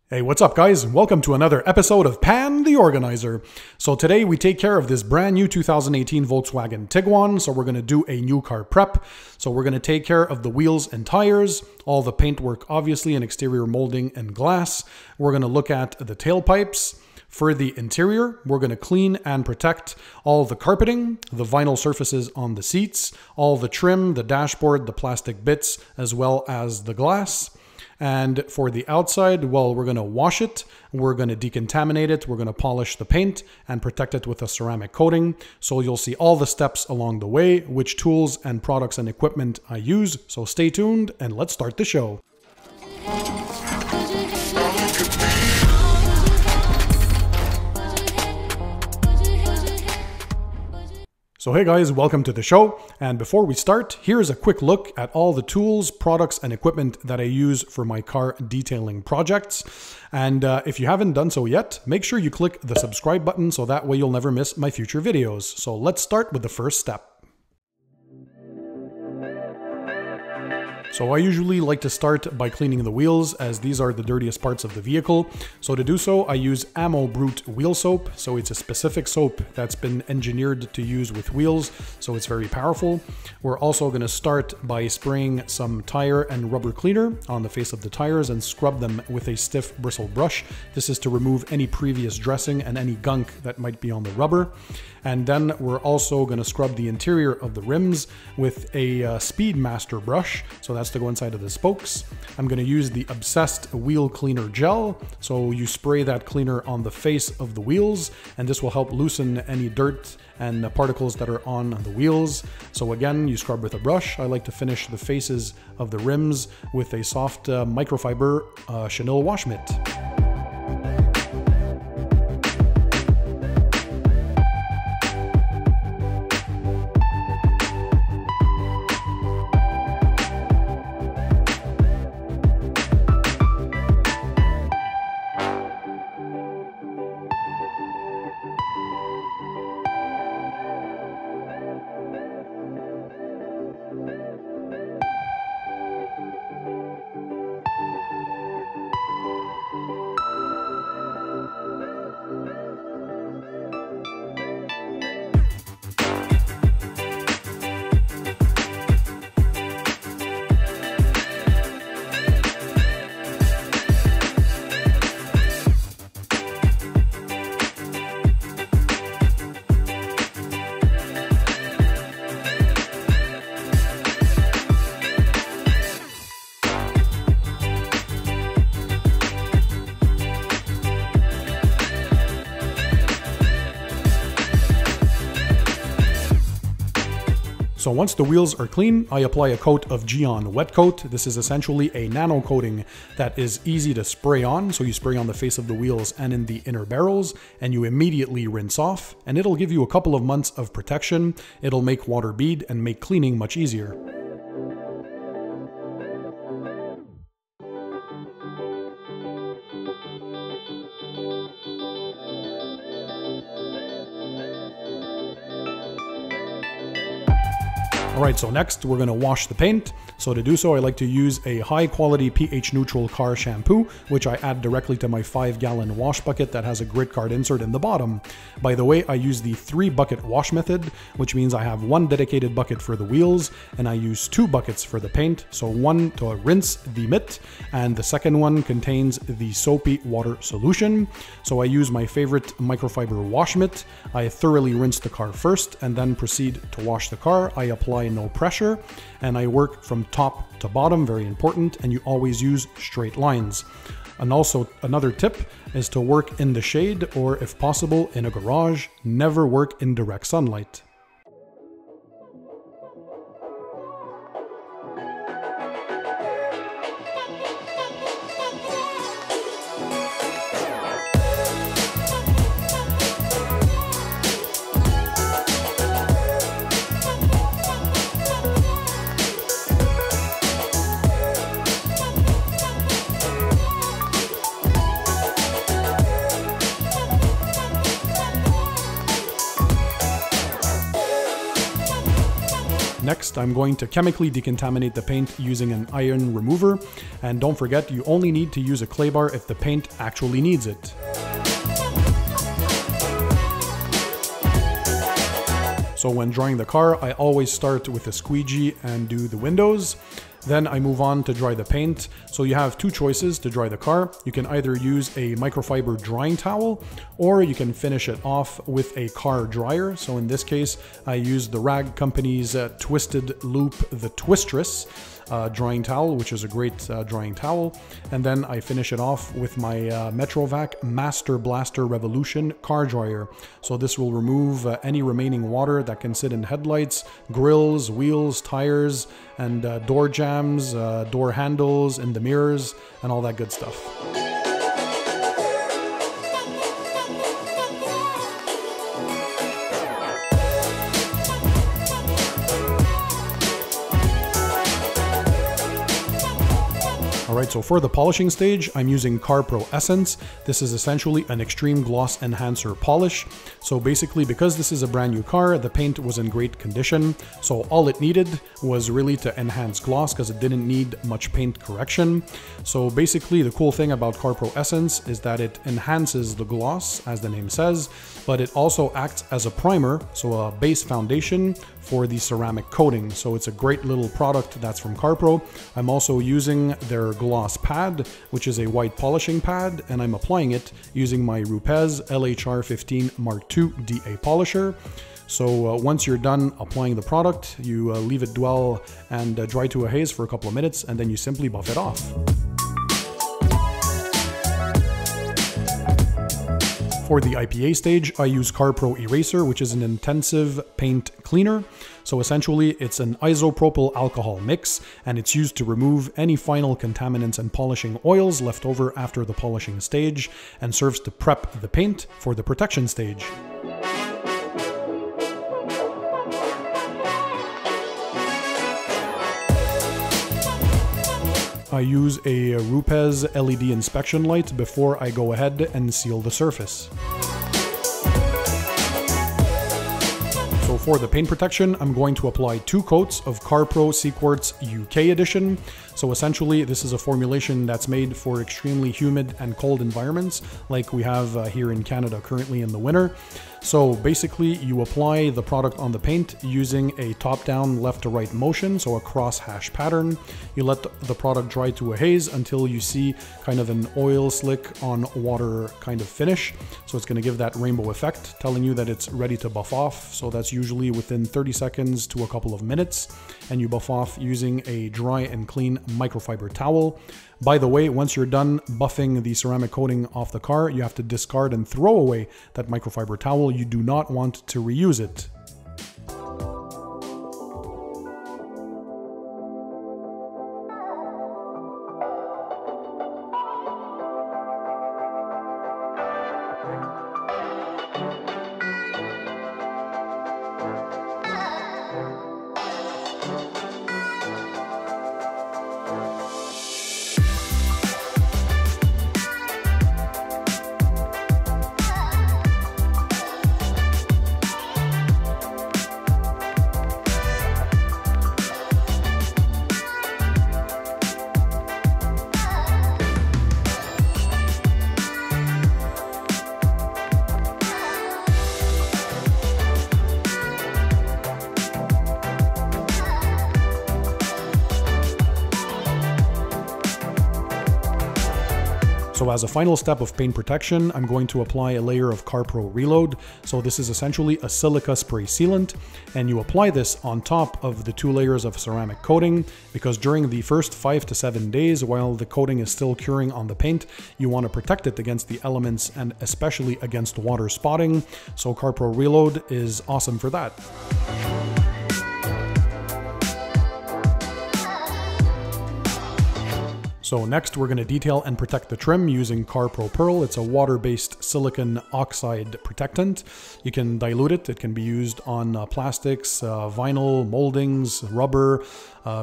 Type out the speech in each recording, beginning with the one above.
Hey, what's up guys? Welcome to another episode of Pan the Organizer. So today we take care of this brand new 2018 Volkswagen Tiguan. So we're going to do a new car prep. So we're going to take care of the wheels and tires, all the paintwork obviously, and exterior molding and glass. We're going to look at the tailpipes. For the interior, we're going to clean and protect all the carpeting, the vinyl surfaces on the seats, all the trim, the dashboard, the plastic bits, as well as the glass. And for the outside, well, we're going to wash it, we're going to decontaminate it, we're going to polish the paint and protect it with a ceramic coating. So you'll see all the steps along the way, which tools and products and equipment I use. So stay tuned and let's start the show. So hey guys, welcome to the show. And before we start, here's a quick look at all the tools, products, and equipment that I use for my car detailing projects. And if you haven't done so yet, make sure you click the subscribe button so that way you'll never miss my future videos. So let's start with the first step. So I usually like to start by cleaning the wheels, as these are the dirtiest parts of the vehicle. So to do so, I use Ammo Brute wheel soap. So it's a specific soap that's been engineered to use with wheels, so it's very powerful. We're also going to start by spraying some tire and rubber cleaner on the face of the tires and scrub them with a stiff bristle brush. This is to remove any previous dressing and any gunk that might be on the rubber. And then we're also going to scrub the interior of the rims with a Speedmaster brush. So that's to go inside of the spokes. I'm going to use the Obsessed Wheel Cleaner Gel. So you spray that cleaner on the face of the wheels, and this will help loosen any dirt and particles that are on the wheels. So again, you scrub with a brush. I like to finish the faces of the rims with a soft microfiber chenille wash mitt. So once the wheels are clean, I apply a coat of Geon Wet Coat. This is essentially a nano coating that is easy to spray on. So you spray on the face of the wheels and in the inner barrels, and you immediately rinse off, and it'll give you a couple of months of protection. It'll make water bead and make cleaning much easier. Alright, so next we're going to wash the paint. So to do so, I like to use a high quality pH neutral car shampoo, which I add directly to my 5-gallon wash bucket that has a grit card insert in the bottom. By the way, I use the 3-bucket wash method, which means I have one dedicated bucket for the wheels, and I use 2 buckets for the paint. So one to rinse the mitt, and the second one contains the soapy water solution. So I use my favorite microfiber wash mitt. I thoroughly rinse the car first, and then proceed to wash the car. I apply no pressure, and I work from top to bottom, very important, and you always use straight lines. And also another tip is to work in the shade, or if possible in a garage. Never work in direct sunlight. Next, I'm going to chemically decontaminate the paint using an iron remover. And don't forget, you only need to use a clay bar if the paint actually needs it. So when drying the car, I always start with a squeegee and do the windows. Then I move on to dry the paint. So you have two choices to dry the car. You can either use a microfiber drying towel, or you can finish it off with a car dryer. So in this case, I use the Rag Company's Twisted Loop, the Twistress drying towel, which is a great drying towel. And then I finish it off with my Metrovac Master Blaster Revolution car dryer. So this will remove any remaining water that can sit in headlights, grills, wheels, tires, and door jambs, door handles, and the mirrors, and all that good stuff. Alright, so for the polishing stage, I'm using CarPro Essence. This is essentially an extreme gloss enhancer polish. So basically, because this is a brand new car, the paint was in great condition. So all it needed was really to enhance gloss because it didn't need much paint correction. So basically, the cool thing about CarPro Essence is that it enhances the gloss, as the name says, but it also acts as a primer, so a base foundation for the ceramic coating. So it's a great little product that's from CarPro. I'm also using their gloss pad, which is a white polishing pad, and I'm applying it using my Rupes LHR 15 Mark II DA polisher. So once you're done applying the product, you leave it dwell and dry to a haze for a couple of minutes, and then you simply buff it off. For the IPA stage, I use CarPro Eraser, which is an intensive paint cleaner. So essentially, it's an isopropyl alcohol mix, and it's used to remove any final contaminants and polishing oils left over after the polishing stage, and serves to prep the paint for the protection stage. I use a Rupes LED inspection light before I go ahead and seal the surface. So for the paint protection, I'm going to apply 2 coats of CarPro Seaquartz UK edition. So essentially, this is a formulation that's made for extremely humid and cold environments, like we have here in Canada currently in the winter. So basically, you apply the product on the paint using a top-down left-to-right motion, so a cross-hash pattern. You let the product dry to a haze until you see kind of an oil slick on water kind of finish. So it's going to give that rainbow effect, telling you that it's ready to buff off. So that's usually within 30 seconds to a couple of minutes. And you buff off using a dry and clean microfiber towel. By the way, once you're done buffing the ceramic coating off the car, you have to discard and throw away that microfiber towel. You do not want to reuse it. So as a final step of paint protection, I'm going to apply a layer of CarPro Reload. So this is essentially a silica spray sealant, and you apply this on top of the 2 layers of ceramic coating, because during the first 5 to 7 days, while the coating is still curing on the paint, you want to protect it against the elements and especially against water spotting. So CarPro Reload is awesome for that. So next we're going to detail and protect the trim using CarPro Pearl. It's a water-based silicon oxide protectant. You can dilute it. It can be used on plastics, vinyl, moldings, rubber.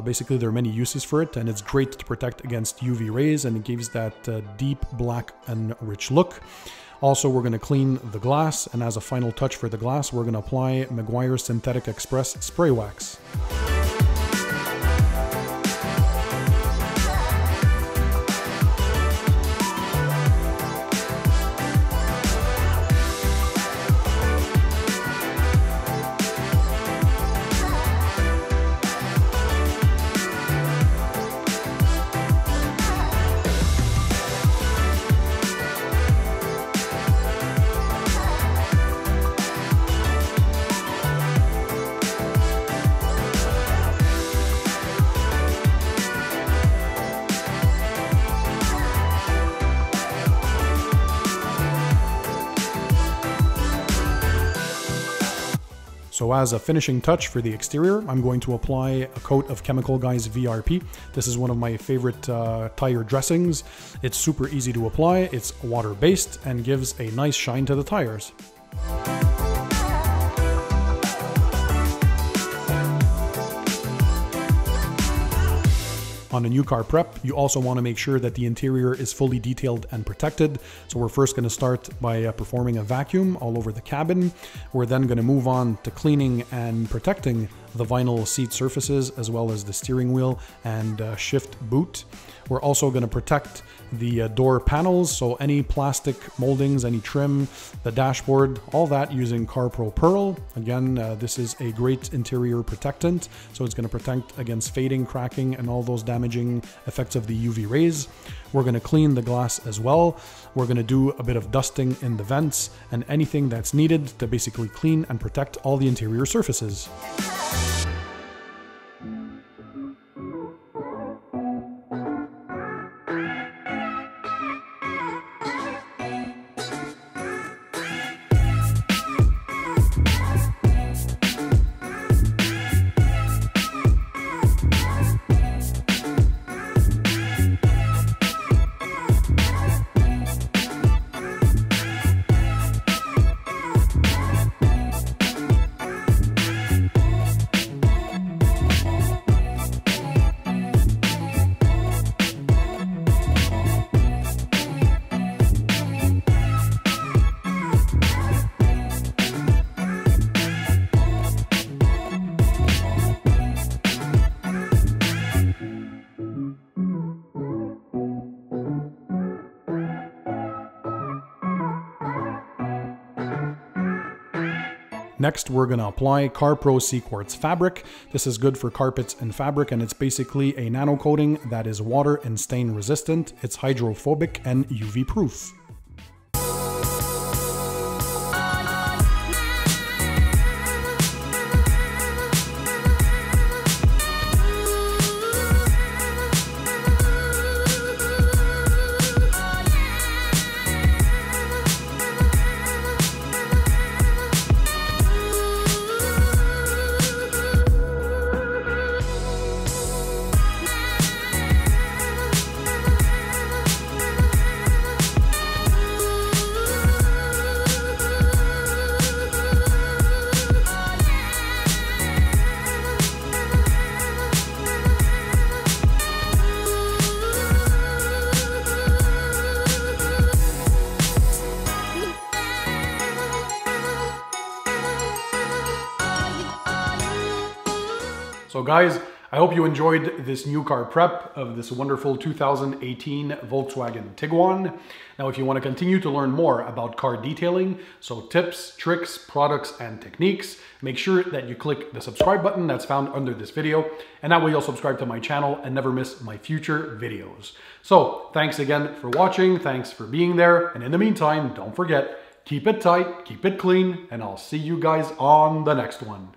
Basically there are many uses for it, and it's great to protect against UV rays, and it gives that deep black and rich look. Also, we're going to clean the glass, and as a final touch for the glass, we're going to apply Meguiar's Synthetic Express Spray Wax. So as a finishing touch for the exterior, I'm going to apply a coat of Chemical Guys VRP. This is one of my favorite tire dressings. It's super easy to apply, it's water-based, and gives a nice shine to the tires. On a new car prep, you also want to make sure that the interior is fully detailed and protected. So we're first going to start by performing a vacuum all over the cabin. We're then going to move on to cleaning and protecting the vinyl seat surfaces, as well as the steering wheel and shift boot. We're also going to protect the door panels, so any plastic moldings, any trim, the dashboard, all that using CarPro Pearl. Again, this is a great interior protectant, so it's going to protect against fading, cracking, and all those damaging effects of the UV rays. We're going to clean the glass as well. We're going to do a bit of dusting in the vents and anything that's needed to basically clean and protect all the interior surfaces. Next, we're going to apply CarPro C-Quartz fabric. This is good for carpets and fabric, and it's basically a nano coating that is water and stain resistant. It's hydrophobic and UV proof. So guys, I hope you enjoyed this new car prep of this wonderful 2018 Volkswagen Tiguan. Now, if you want to continue to learn more about car detailing, so tips, tricks, products, and techniques, make sure that you click the subscribe button that's found under this video, and that way you'll subscribe to my channel and never miss my future videos. So thanks again for watching, thanks for being there, and in the meantime, don't forget, keep it tight, keep it clean, and I'll see you guys on the next one.